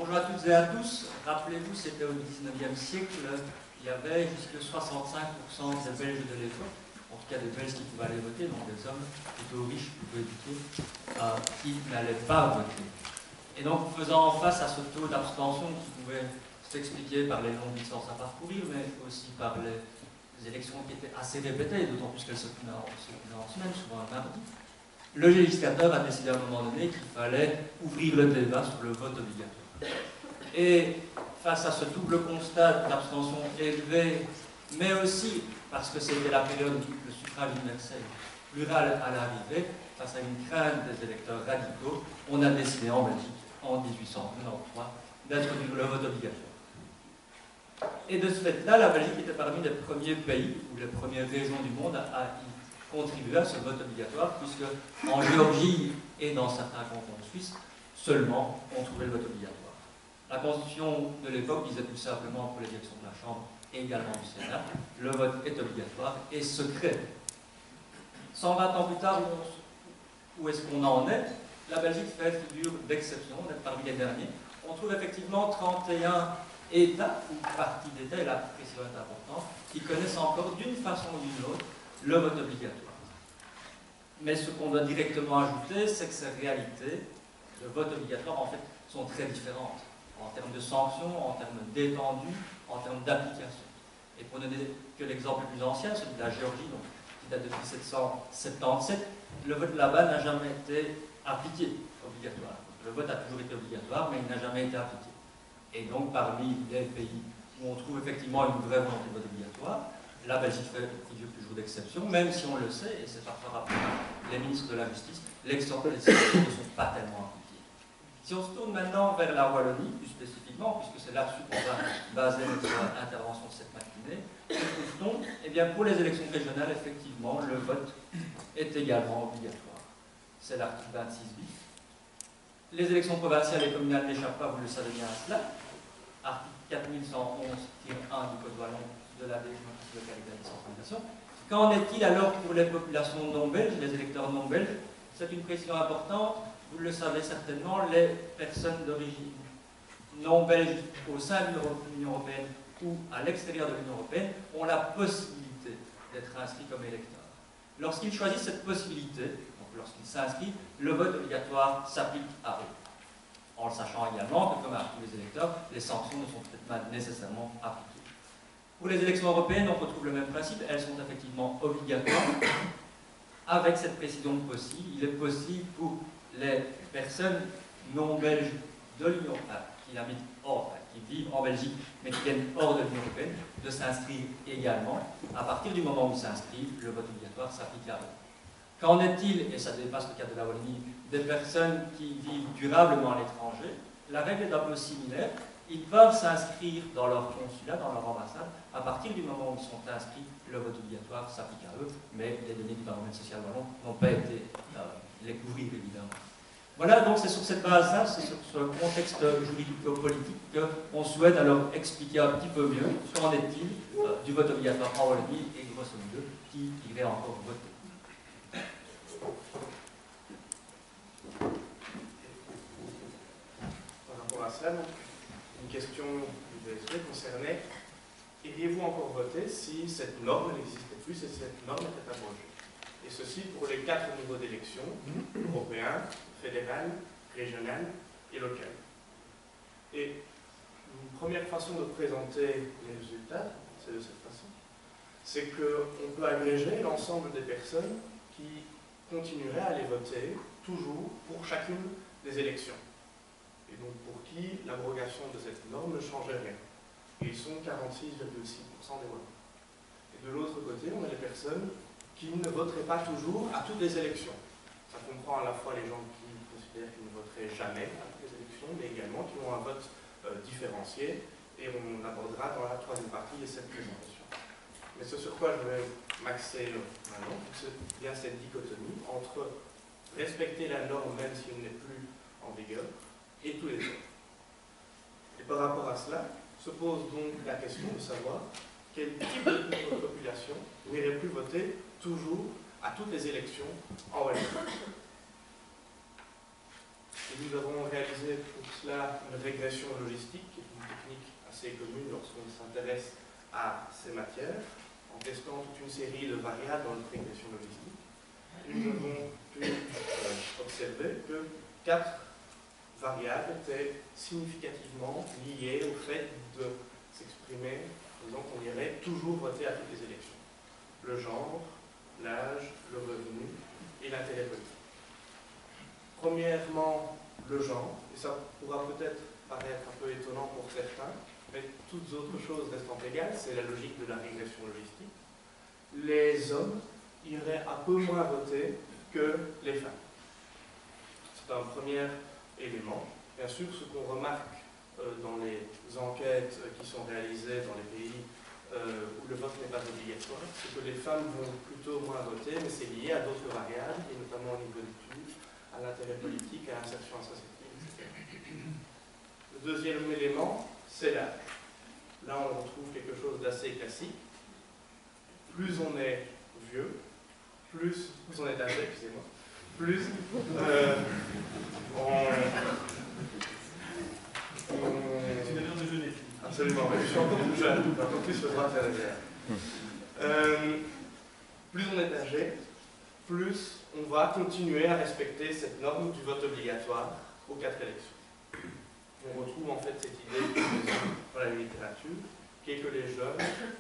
Bonjour à toutes et à tous. Rappelez-vous, c'était au XIXe siècle, il y avait jusqu'à 65% des Belges de l'époque, en tout cas des Belges qui pouvaient aller voter, donc des hommes plutôt riches, plutôt éduqués, qui n'allaient pas voter. Et donc, faisant face à ce taux d'abstention qui pouvait s'expliquer par les longues distances à parcourir, mais aussi par les élections qui étaient assez répétées, d'autant plus qu'elles se tenaient en semaine, souvent un mardi, le législateur a décidé à un moment donné qu'il fallait ouvrir le débat sur le vote obligatoire. Et face à ce double constat d'abstention élevée, mais aussi parce que c'était la période où le suffrage universel plural à l'arrivée, face à une crainte des électeurs radicaux, on a décidé en Belgique, en 1893, d'introduire le vote obligatoire. Et de ce fait-là, la Belgique était parmi les premiers pays, ou les premières régions du monde à y contribuer à ce vote obligatoire, puisque en Géorgie et dans certains cantons suisses, seulement on trouvait le vote obligatoire. La Constitution de l'époque disait tout simplement pour les élections de la Chambre et également du Sénat, le vote est obligatoire et secret. 120 ans plus tard, où est-ce qu'on en est? La Belgique fait figure d'exception, on est parmi les derniers. On trouve effectivement 31 États ou parties d'États, et la précision est importante, qui connaissent encore d'une façon ou d'une autre le vote obligatoire. Mais ce qu'on doit directement ajouter, c'est que ces réalités de vote obligatoire, en fait, sont très différentes en termes de sanctions, en termes d'étendue, en termes d'application. Et pour ne donner que l'exemple le plus ancien, celui de la Géorgie, donc, qui date de 1777, le vote là-bas n'a jamais été appliqué obligatoire. Le vote a toujours été obligatoire, mais il n'a jamais été appliqué. Et donc, parmi les pays où on trouve effectivement une vraie volonté de vote obligatoire, la Belgique fait figure toujours d'exception, même si on le sait, et c'est parfois rappelé par les ministres de la Justice, les sanctions ne sont pas tellement appliquées. Si on se tourne maintenant vers la Wallonie, plus spécifiquement, puisque c'est là-dessus qu'on va baser notre intervention de cette matinée, que trouve-t-on? Eh bien, pour les élections régionales, effectivement, le vote est également obligatoire. C'est l'article 26 bis. Les élections provinciales et communales n'échappent pas, vous le savez bien, à cela. Article 4111-1 du Code wallon de la démocratie locale et de la décentralisation. Qu'en est-il alors pour les populations non belges, les électeurs non belges? C'est une précision importante. Vous le savez certainement, les personnes d'origine non belge au sein de l'Union européenne ou à l'extérieur de l'Union européenne ont la possibilité d'être inscrits comme électeurs. Lorsqu'ils choisissent cette possibilité, donc lorsqu'ils s'inscrivent, le vote obligatoire s'applique à eux. En le sachant également que, comme à tous les électeurs, les sanctions ne sont peut-être pas nécessairement appliquées. Pour les élections européennes, on retrouve le même principe, elles sont effectivement obligatoires. Avec cette précision possible, il est possible pour les personnes non belges de l'Union européenne, qui habitent hors, qui vivent en Belgique, mais qui viennent hors de l'Union européenne, de s'inscrire également. À partir du moment où ils s'inscrivent, le vote obligatoire s'applique à eux. Qu'en est-il, et ça dépasse le cas de la Wallonie, des personnes qui vivent durablement à l'étranger? La règle est un peu similaire. Ils peuvent s'inscrire dans leur consulat, dans leur ambassade. À partir du moment où ils sont inscrits, le vote obligatoire s'applique à eux, mais les données du domaine social wallon n'ont pas été les couvrir, évidemment. Voilà, donc c'est sur cette base-là, c'est sur ce contexte juridico-politique qu'on souhaite alors expliquer un petit peu mieux qu'en est-il du vote obligatoire en Wallonie et grosso modo qui irait encore voter. Par rapport à cela, donc, une question du VSB concernait: iriez-vous encore voter si cette norme n'existait plus, si cette norme était abrogée? Et ceci pour les 4 niveaux d'élection: européen, fédéral, régional et local. Et une première façon de présenter les résultats, c'est de cette façon, c'est qu'on peut agréger l'ensemble des personnes qui continueraient à aller voter toujours pour chacune des élections. Et donc pour qui l'abrogation de cette norme ne changeait rien. Et ils sont 46,6% des Wallons. Et de l'autre côté, on a les personnes qui ne voteraient pas toujours à toutes les élections. Ça comprend à la fois les gens qui considèrent qu'ils ne voteraient jamais à toutes les élections, mais également qui ont un vote différencié, et on abordera dans la troisième partie de cette présentation. Mais ce sur quoi je vais m'axer maintenant, c'est bien cette dichotomie entre respecter la norme même si elle n'est plus en vigueur, et tous les autres. Et par rapport à cela, se pose donc la question de savoir quel type de population n'irait plus voter toujours à toutes les élections en Wallonie. Et nous avons réalisé pour cela une régression logistique, qui est une technique assez commune lorsqu'on s'intéresse à ces matières, en testant toute une série de variables dans notre régression logistique. Et nous avons pu observer que 4 variables étaient significativement liées au fait de s'exprimer, disons qu'on irait toujours voter à toutes les élections. Le genre, l'âge, le revenu et l'intérêt politique. Premièrement, le genre, et ça pourra peut-être paraître un peu étonnant pour certains, mais toutes autres choses restant égales, c'est la logique de la régression logistique. Les hommes iraient un peu moins voter que les femmes. C'est un premier élément. Bien sûr, ce qu'on remarque dans les enquêtes qui sont réalisées dans les pays où le vote n'est pas obligatoire, c'est que les femmes vont plutôt moins voter, mais c'est lié à d'autres variables, et notamment au niveau d'études, à l'intérêt politique, à l'insertion associative, etc. Le deuxième élément, c'est l'âge. Là, on retrouve quelque chose d'assez classique. Plus on est vieux, plus on est âgé, excusez-moi, plus C'est une manière de jeûner. Absolument, mais je suis encore plus jeune, j'ai encore plus le droit de faire la guerre. Plus on est âgé, plus on va continuer à respecter cette norme du vote obligatoire aux 4 élections. On retrouve en fait cette idée dans la littérature, qui est que les jeunes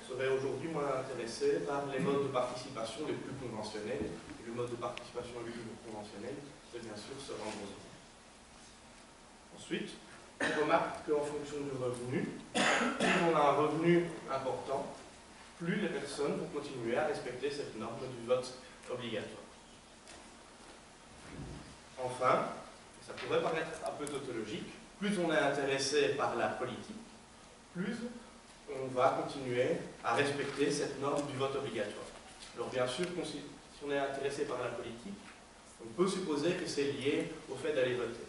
seraient aujourd'hui moins intéressés par les modes de participation les plus conventionnels. Et le mode de participation le plus conventionnel, c'est bien sûr se rendre aux urnes. Ensuite, on remarque qu'en fonction du revenu, plus on a un revenu important, plus les personnes vont continuer à respecter cette norme du vote obligatoire. Enfin, ça pourrait paraître un peu tautologique, plus on est intéressé par la politique, plus on va continuer à respecter cette norme du vote obligatoire. Alors bien sûr, si on est intéressé par la politique, on peut supposer que c'est lié au fait d'aller voter.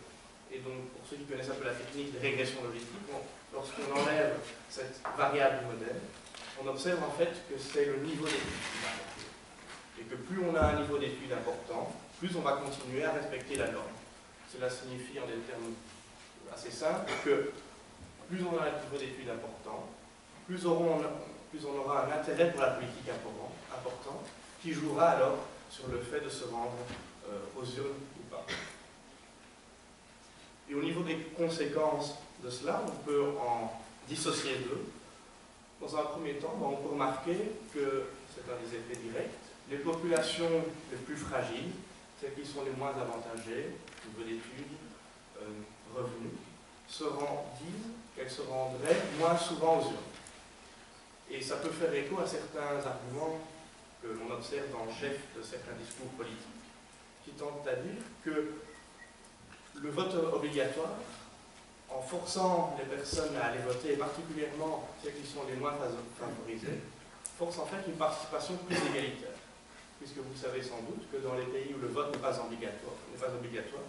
Et donc, pour ceux qui connaissent un peu la technique de régression logistique, lorsqu'on enlève cette variable du modèle, on observe en fait que c'est le niveau d'études qui va importer. Et que plus on a un niveau d'études important, plus on va continuer à respecter la norme. Cela signifie en des termes assez simples que plus on a un niveau d'études important, plus on aura un intérêt pour la politique important, qui jouera alors sur le fait de se rendre aux urnes ou pas. Et au niveau des conséquences de cela, on peut en dissocier deux. Dans un premier temps, on peut remarquer que c'est un des effets directs. Les populations les plus fragiles, celles qui sont les moins avantagées, au niveau d'études, revenus, disent qu'elles se rendraient moins souvent aux urnes. Et ça peut faire écho à certains arguments que l'on observe dans le chef de certains discours politiques, qui tentent à dire que le vote obligatoire, en forçant les personnes à aller voter, et particulièrement celles qui sont les moins favorisées, force en fait une participation plus égalitaire. Puisque vous savez sans doute que dans les pays où le vote n'est pas obligatoire,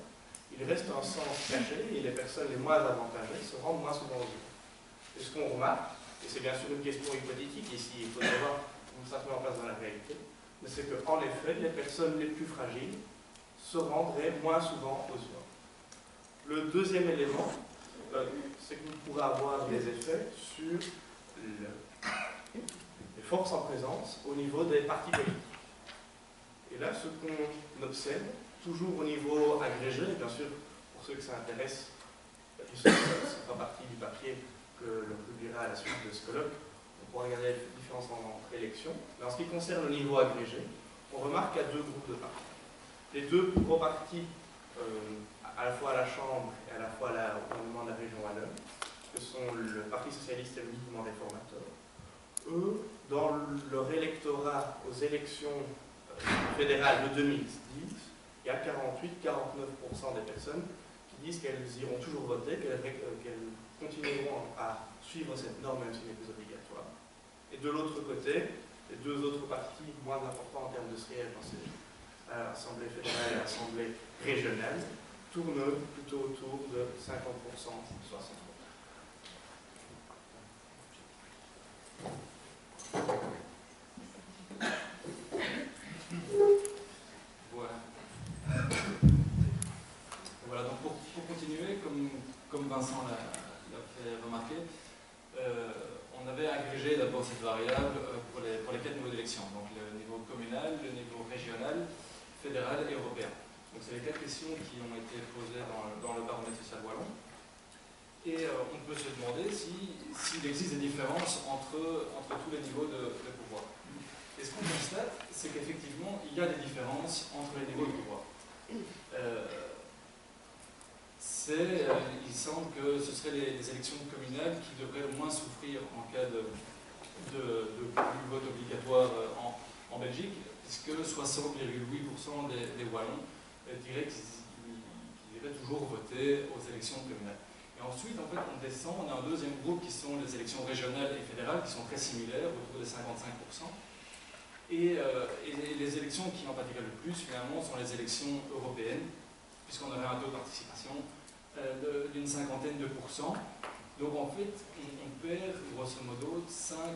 il reste un sens caché et les personnes les moins avantagées se rendent moins souvent aux urnes. Et ce qu'on remarque, et c'est bien sûr une question hypothétique ici, il faut savoir comment ça se met en place dans la réalité, mais c'est qu'en effet, les personnes les plus fragiles se rendraient moins souvent aux urnes. Le deuxième élément, c'est qu'on pourrait avoir des effets sur les forces en présence au niveau des partis politiques. Et là, ce qu'on observe, toujours au niveau agrégé, et bien sûr, pour ceux que ça intéresse, ça fera partie du papier que l'on publiera à la suite de ce colloque, on pourra regarder la différence entre élections. Mais en ce qui concerne le niveau agrégé, on remarque qu'il y a deux groupes de partis. Les deux plus gros partis, à la fois à la Chambre et à la fois au gouvernement de la région Wallonne, que sont le Parti socialiste et le mouvement réformateur, eux, dans leur électorat aux élections fédérales de 2010, il y a 48-49% des personnes qui disent qu'elles iront toujours voter, qu'elles continueront à suivre cette norme même si elle n'est plus obligatoire. Et de l'autre côté, les deux autres partis moins importants en termes de sièges à l'Assemblée fédérale et à l'Assemblée régionale tournent plutôt autour de 50%, 60%. Voilà, donc pour Vincent l'a fait remarquer, on avait agrégé d'abord cette variable pour les 4 niveaux d'élection, donc le niveau communal, le niveau régional, fédéral et européen. Donc c'est les 4 questions qui ont été posées dans le baromètre social wallon. Et on peut se demander s'il existe des différences entre tous les niveaux de pouvoir. Et ce qu'on constate, c'est qu'effectivement, il y a des différences entre les niveaux de pouvoir. Il semble que ce seraient les élections communales qui devraient au moins souffrir en cas de vote obligatoire en Belgique, puisque 60,8% des Wallons diraient qu'ils iraient toujours voter aux élections communales. Et ensuite, en fait, on descend, on a un deuxième groupe qui sont les élections régionales et fédérales, qui sont très similaires, autour de 55%. Et les élections qui en pratiquent le plus, finalement, sont les élections européennes, puisqu'on aurait un taux de participation d'une 50aine de pourcents. Donc en fait, on perd grosso modo 5%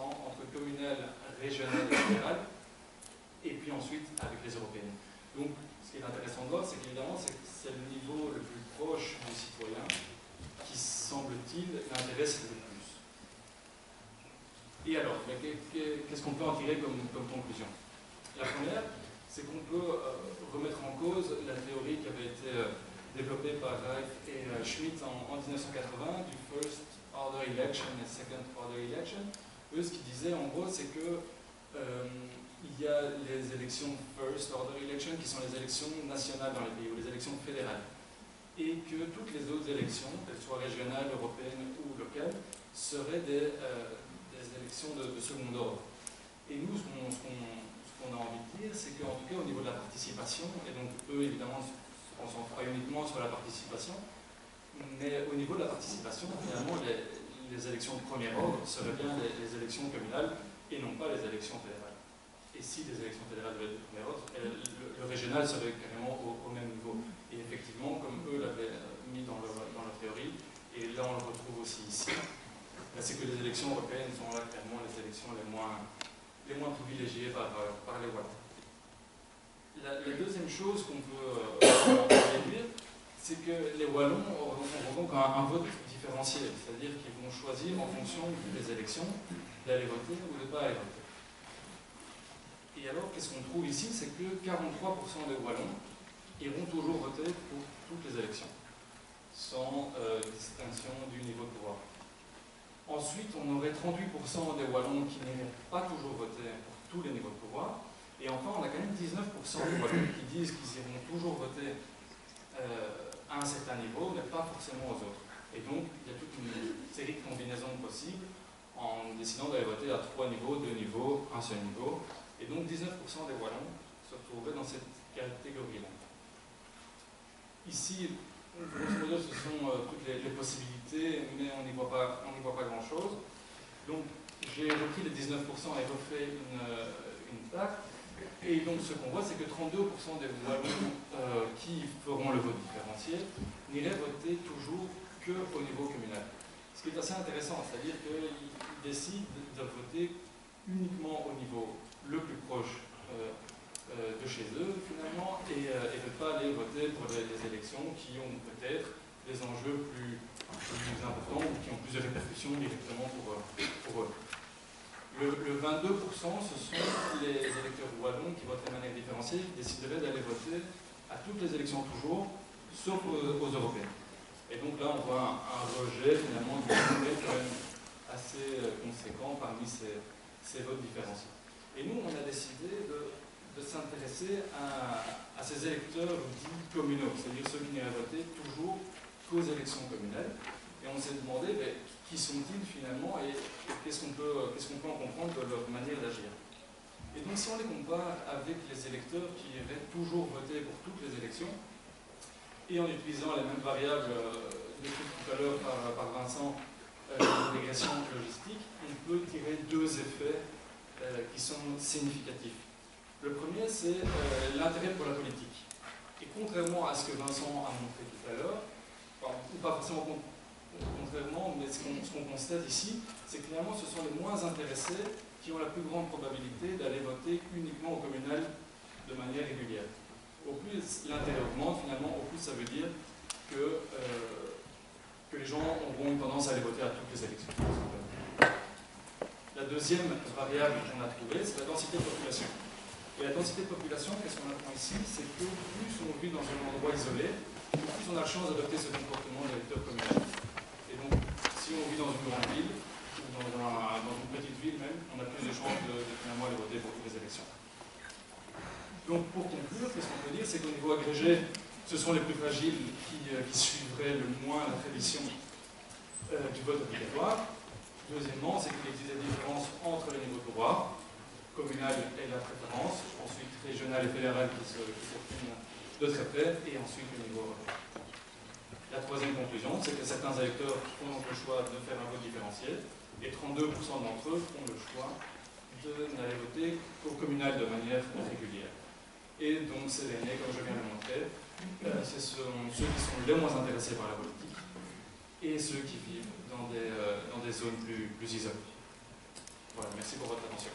entre communal, régional et fédéral, et puis ensuite avec les européennes. Donc ce qui est intéressant de voir, c'est qu'évidemment, c'est le niveau le plus proche du citoyen qui, semble-t-il, l'intéresse le plus. Et alors, qu'est-ce qu'on peut en tirer comme conclusion? La première, c'est qu'on peut remettre en cause la théorie qui avait été développée par Reif et Schmidt en 1980 du First Order Election et Second Order Election. Eux, ce qu'ils disaient en gros, c'est que il y a les élections First Order Election qui sont les élections nationales dans les pays, ou les élections fédérales. Et que toutes les autres élections, qu'elles soient régionales, européennes ou locales, seraient des élections de second ordre. Et nous, ce qu'on a envie de dire, c'est qu'en tout cas, au niveau de la participation, et donc eux, évidemment, on s'en fera uniquement sur la participation, mais au niveau de la participation, finalement, les élections de premier ordre seraient bien les élections communales et non pas les élections fédérales. Et si les élections fédérales devaient être de premier ordre, le régional serait carrément au même niveau. Et effectivement, comme eux l'avaient mis dans leur théorie, et là on le retrouve aussi ici, c'est que les élections européennes sont là clairement les élections les moins privilégiées par les Wallons. La deuxième chose qu'on peut déduire, c'est que les Wallons auront donc un vote différencié, c'est-à-dire qu'ils vont choisir en fonction des élections d'aller voter ou de ne pas aller voter. Et alors, qu'est-ce qu'on trouve ici? C'est que 43% des Wallons iront toujours voter pour toutes les élections, sans distinction du niveau de pouvoir. Ensuite, on aurait 38% des Wallons qui n'iraient pas toujours voter pour tous les niveaux de pouvoir. Et enfin, on a quand même 19% des Wallons qui disent qu'ils iront toujours voter à un certain niveau, mais pas forcément aux autres. Et donc, il y a toute une série de combinaisons possibles en décidant d'aller voter à 3 niveaux, 2 niveaux, un seul niveau. Et donc, 19% des Wallons se retrouveraient dans cette catégorie-là. Ici, grosso modo, ce sont toutes les possibilités, mais on n'y voit pas grand-chose. Donc, j'ai repris les 19% et refait une table. Et donc, ce qu'on voit, c'est que 32% des Wallons qui feront le vote différencié n'iraient voter toujours qu'au niveau communal. Ce qui est assez intéressant, c'est-à-dire qu'ils décident de voter uniquement au niveau le plus proche de chez eux, finalement, et de ne pas aller voter pour des élections qui ont peut-être des enjeux plus importants ou qui ont plus de répercussions directement pour eux. Le 22%, ce sont les électeurs wallons qui votent de manière différenciée, qui décideraient d'aller voter à toutes les élections toujours, sauf aux européennes. Et donc là, on voit un rejet finalement du Congrès quand même assez conséquent parmi ces votes différenciés. Et nous, on a décidé de s'intéresser à ces électeurs dits communaux, c'est-à-dire ceux qui n'iraient voter toujours qu'aux élections communales. Et on s'est demandé qui sont-ils finalement et qu'est-ce qu'on peut en comprendre de leur manière d'agir. Et donc si on les compare avec les électeurs qui iraient toujours voter pour toutes les élections, et en utilisant les mêmes variables décrites tout à l'heure par Vincent, l'intégration logistique, on peut tirer 2 effets qui sont significatifs. Le premier, c'est l'intérêt pour la politique. Et contrairement à ce que Vincent a montré tout à l'heure, ou pas forcément contrairement, mais ce qu'on constate ici, c'est que finalement ce sont les moins intéressés qui ont la plus grande probabilité d'aller voter uniquement au communal de manière régulière. Au plus l'intérêt augmente, finalement, au plus ça veut dire que que les gens auront une tendance à aller voter à toutes les élections. La deuxième variable qu'on a trouvée, c'est la densité de population. Et la densité de population, qu'est-ce qu'on apprend ici? C'est que plus on vit dans un endroit isolé, plus on a la chance d'adopter ce comportement d'électeur communal. Et donc, si on vit dans une grande ville, ou dans une petite ville même, on a plus de chances de finalement aller voter pour toutes les élections. Donc, pour conclure, qu'est-ce qu'on peut dire? C'est qu'au niveau agrégé, ce sont les plus fragiles qui suivraient le moins la tradition du vote obligatoire. Deuxièmement, c'est qu'il existe des différences entre les niveaux de pouvoir, communal et la préférence, ensuite régional et fédéral qui s'expriment de très près, et ensuite le niveau européen. La troisième conclusion, c'est que certains électeurs font donc le choix de faire un vote différencié, et 32% d'entre eux font le choix de n'aller voter qu'au communal de manière régulière. Et donc ces derniers, comme je viens de le montrer, ce sont ceux qui sont les moins intéressés par la politique, et ceux qui vivent dans des zones plus isolées. Voilà, merci pour votre attention.